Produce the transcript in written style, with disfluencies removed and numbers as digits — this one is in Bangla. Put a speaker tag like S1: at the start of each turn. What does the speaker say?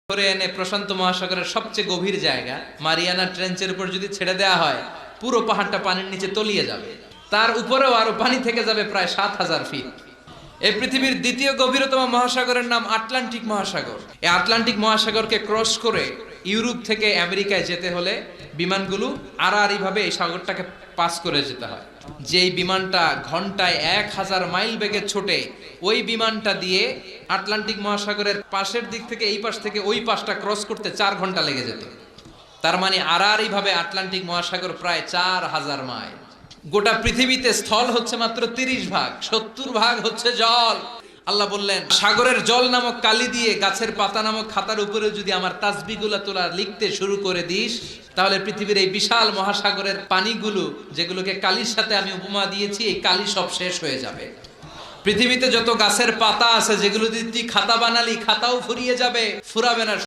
S1: ধরে এনে প্রশান্ত মহাসাগরের সবচেয়ে গভীর জায়গা মারিয়ানা ট্রেঞ্চের উপর যদি ছেড়ে দেওয়া হয়, পুরো পাহাড়টা পানির নিচে তলিয়ে যাবে। তার উপরেও আরো পানি থেকে যাবে প্রায় 7,000 ফিট। এই পৃথিবীর দ্বিতীয় গভীরতম মহাসাগরের নাম আটলান্টিক মহাসাগর। এই আটলান্টিক মহাসাগরকে ক্রস করে ইউরোপ থেকে আমেরিকায় যেতে হলে বিমানগুলো আড়াআড়ি ভাবে এই সাগরটাকে পাস করে যেতে হয়। যেই বিমানটা ঘন্টায় 1000 মাইল বেগে ছোটে, ওই বিমানটা দিয়ে আটলান্টিক মহাসাগরের পাশের দিক থেকে এই পাশ থেকে ওই পাশটা ক্রস করতে 4 ঘন্টা লেগে যেত। তার মানে আড়াআড়ি ভাবে আটলান্টিক মহাসাগর প্রায় 4000 মাইল। গোটা পৃথিবীতে স্থল হচ্ছে মাত্র 30 ভাগ, 70 ভাগ হচ্ছে জল। আল্লাহ বললেন, সাগরের জল নামক কালি দিয়ে গাছের পাতা নামক খাতার উপরে যদি আমার তাসবিহগুলো তোলা লিখতে শুরু করে দিস, তাহলে পৃথিবীর এই বিশাল মহাসাগরের পানিগুলো, যেগুলোকে কালির সাথে আমি উপমা দিয়েছি, এই কালি সব শেষ হয়ে যাবে। পৃথিবীতে যত গাছের পাতা আছে, যেগুলো যদি তুই খাতা বানালি, খাতাও ফুরিয়ে যাবে, ফুরাবে না।